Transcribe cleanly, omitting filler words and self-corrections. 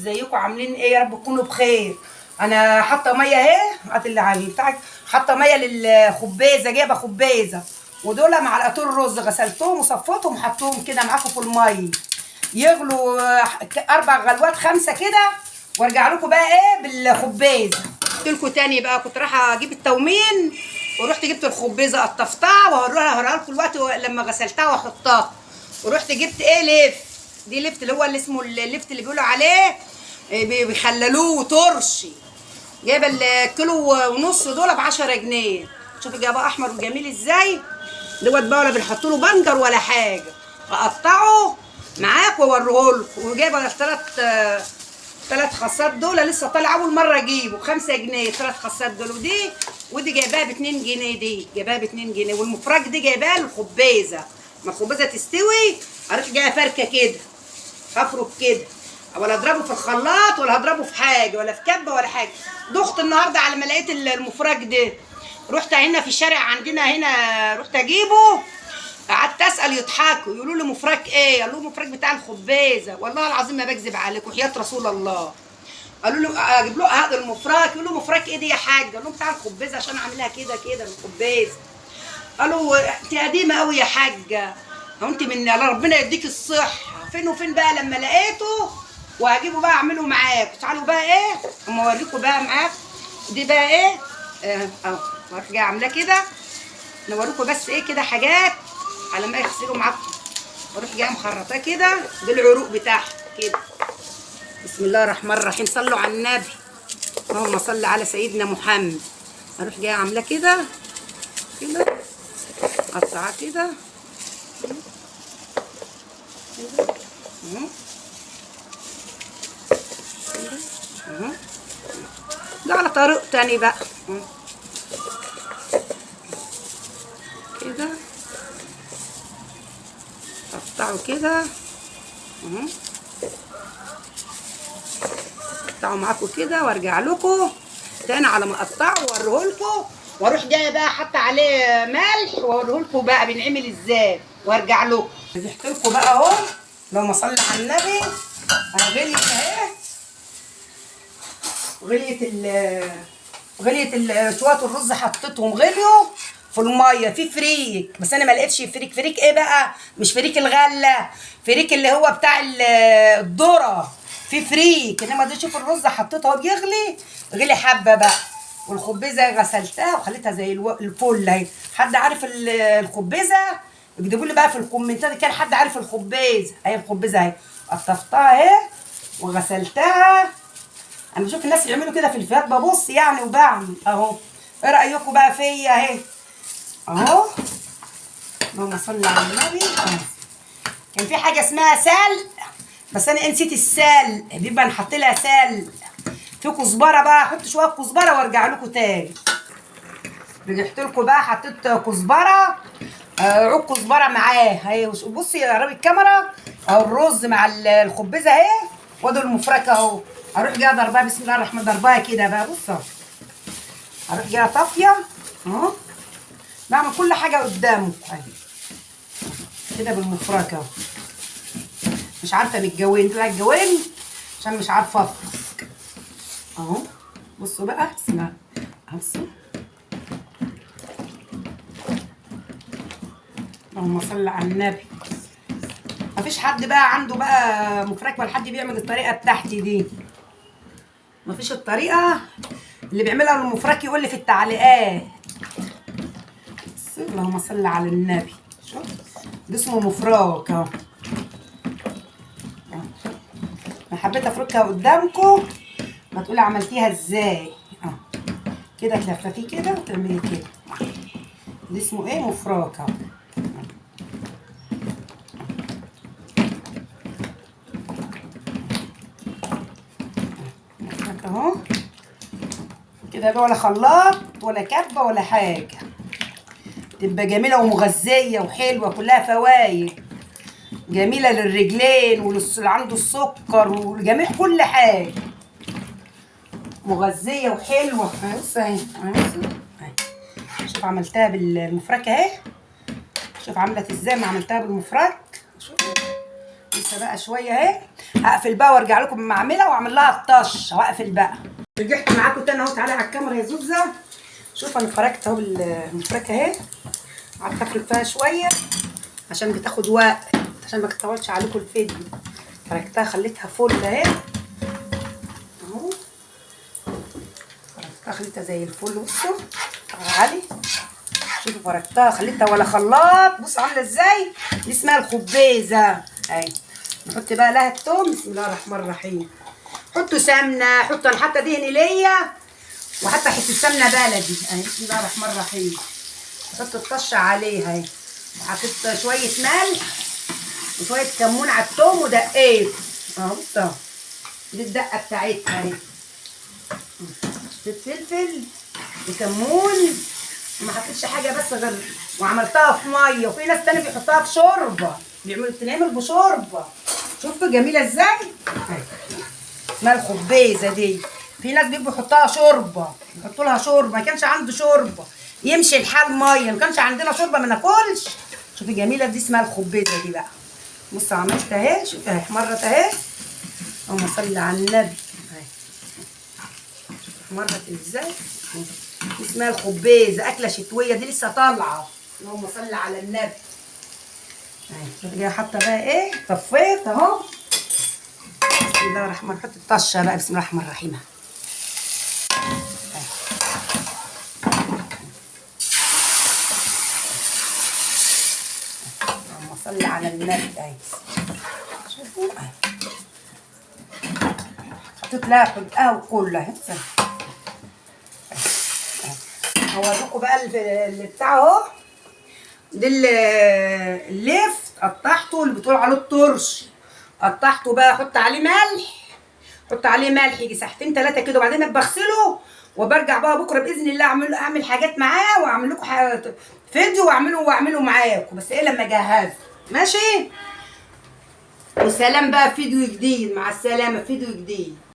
ازيكم عاملين ايه؟ يا رب تكونوا بخير. انا حاطه ميه اهي، هات اللي على بتاعك. حاطه ميه للخبيزه، جايبه خبيزه ودول معلقتين رز غسلتهم وصفيتهم وحطيهم كده معاكم في الميه يغلوا 4 غلوات 5 كده، وارجع لكم بقى ايه بالخبيزه. قلت لكم تاني بقى كنت رايحه اجيب التومين ورحت جبت الخبيزه قطفتها وهوريها لكم الوقت لما غسلتها واحطها. ورحت جبت ايه لفت، دي لفت اللي هو اللي اسمه اللفت اللي بيقولوا عليه بيخللوه ترشي. جايبه الكيلو ونص دول ب10 جنيه. شوفي جايبه احمر وجميل ازاي دوت بقى، ولا بنحط له بنجر ولا حاجه. اقطعه معاك واوريه لكم. وجايبه 3 خاصات دول لسه طالع اول مره اجيبه ب5 جنيه. 3 خاصات دول، ودي جايباها ب2 جنيه. دي جايباها ب2 جنيه. والمفرج دي جايباها الخبيزه. ما الخبيزه تستوي اروح جايه فركه كده، هفرك كده، ولا اضربه في الخلاط ولا هضربه في حاجه ولا في كبه ولا حاجه. دخت النهارده على ما لقيت المفرج ده، رحت هنا في الشارع عندنا هنا، رحت اجيبه. قعدت اسال يضحكوا يقولوا لي مفرج ايه؟ قالوا له مفرج بتاع الخبيزه. والله العظيم ما بكذب عليكم وحياه رسول الله. قالوا له اجيب له هذا المفرج. يقول له مفرج ايه دي يا حاج؟ قال لهم بتاع الخبيزه عشان اعملها كده كده الخبيزه. قالوا انت قديمه قوي يا حاجه، هو انت من ربنا يديك الصحه. فين وفين بقى لما لقيته وهجيبه بقى اعمله معاكم. تعالوا بقى ايه اما اوريكم بقى معاكم. دي بقى ايه اهو اروح جايه عاملاه كده. نوريكم بس ايه كده حاجات على ما يغسلوا معاكم. واروح جايه مخرطاه كده بالعروق بتاعها كده. بسم الله الرحمن الرحيم. صلوا على النبي، اللهم صل على سيدنا محمد. اروح جايه عاملاه كده كده، قطعاه كده ده على طريق تاني بقى كده. قطعوا كده قطعوا معاكم كده وارجع لكم تاني على ما اقطعه واوريه لكم. واروح جايه بقى حاطه عليه ملح واوريه لكم بقى بينعمل ازاي وارجع لكم. رجعت لكم بقى اهو، اللهم صل على النبي. غليت اهي، غليت شويه الرز حطيتهم غليوا في الميه في فريك. بس انا ما لقيتش فريك ايه بقى، مش فريك الغله، فريك اللي هو بتاع الذره في فريك. انما دي شوف الرز حطيته بيغلي، غلي حبه بقى. والخبيزه غسلتها وخليتها زي الفل اهي. حد عارف الخبيزه؟ اكتبوا لي بقى في الكومنتات كان حد عارف الخبيزه. اهي الخبيزه اهي قطفتها اهي وغسلتها. انا بشوف الناس يعملوا كده في الفيات ببص يعني وبعمل اهو. ايه رايكم بقى فيا اهي اهو، اللهم صل على النبي. كان في حاجه اسمها سلق بس انا نسيت السلق، بيبقى نحط لها سلق. في كزبره بقى، احط شويه كزبره وارجع لكم تاني. رجعت لكم بقى حطيت كزبره، عود كزبره معاه اهي. بصي يا قربي الكاميرا اهو، الرز مع الخبيزه اهي وادي المفركه اهو. اروح جايه ضربها بسم الله الرحمن ضربها كده بقى. بص اهو، اروح جايه طافيه اهو. بعمل كل حاجه قدامه اهي كده بالمفركه اهو. مش عارفه متجوين طلع الجوين عشان مش عارفه افرك اهو. بصوا بقى بسم الله، بصوا اللهم صل على النبي. مفيش حد بقى عنده بقى مفرك ولا حد بيعمل الطريقه بتاعتي دي. مفيش الطريقه اللي بيعملها المفرك يقول لي في التعليقات. اللهم صل على النبي. شوف ده اسمه مفراك اهو. انا حبيت افركها قدامكم ما تقولي عملتيها ازاي اهو. كده تلففيه كده وتعملي كده. ده اسمه ايه؟ مفراك اهو. مفراك اهو كده بقى، ولا خلاط ولا كبه ولا حاجه. تبقى جميله ومغذيه وحلوه كلها فوايد، جميله للرجلين واللي عنده السكر وجميع كل حاجه، مغذيه وحلوه. بص اهي شوف عملتها بالمفرك اهي. شوف عملت ازاي ما عملتها بالمفرك. شوف لسه بقى شويه اهي. هقفل بقى وارجع لكم لما اعملها واعمل لها الطشه واقفل بقى. رجعت معاكم تاني اهو. تعالي على الكاميرا يا زوزه. شوف انا فركت اهو بالمفركه اهي. قعدت افرك فيها شويه عشان بتاخد وقت، عشان ما اطولش عليكم الفيديو. فركتها خليتها فل اهي اهو. فركتها خليتها زي الفل. بصوا تعالي شوفوا فركتها خليتها ولا خلاط. بصوا عامله ازاي. دي اسمها الخبيزه اهي. نحط بقى لها التوم. بسم الله الرحمن الرحيم. حطوا سمنه. حطوا انا حتى دهن ليا وحتى حته سمنه بلدي اهي. بسم الله الرحمن الرحيم. حط الطشه عليها اهي. وحطيت شويه ملح وشويه كمون على التوم ودقيت اهو. بصوا دي الدقه بتاعتها اهي. حطيت فلفل وكمون وما حطيتش حاجه بس غير وعملتها في ميه. وفي ناس تاني بيحطوها في شوربه، بتنعمل بشوربه. شوفوا جميله ازاي. اسمها الخبيزه دي. في ناس بيبقوا يحطوها شوربه، يحطوا لها شوربه. ما كانش عنده شوربه يمشي الحال ميه، ما كانش عندنا شوربه ما ناكلش. شوفي جميله دي اسمها الخبيزه دي بقى. بصوا عملت اهي. شوفي اهي احمرت اهي. اللهم صل على النبي اهي. شوفي احمرت ازاي. دي اسمها الخبيزه. اكله شتويه دي لسه طالعه. اللهم صل على النبي اهي. جايه حاطه بقى ايه. طفيت اهو. بسم الله الرحمن الرحيم. نحط الطشه بقى. بسم الله الرحمن الرحيم. اللهم صل على النبي اهي. شوفوا اهي. حطيت لها حدقها وكلها. هوريكم بقى اللي بتاعه اهو. ده الليف قطعته اللي بتقول عليه الطرش. قطعته بقى. احط عليه ملح. احط عليه ملح يجي ساعتين 3 كده وبعدين بغسله وبرجع بقى بكره باذن الله اعمل حاجات معاه واعمل لكم فيديو واعمله معاكم. بس ايه لما اجهزه. ماشي. وسلام بقى. فيديو جديد. مع السلامه. فيديو جديد.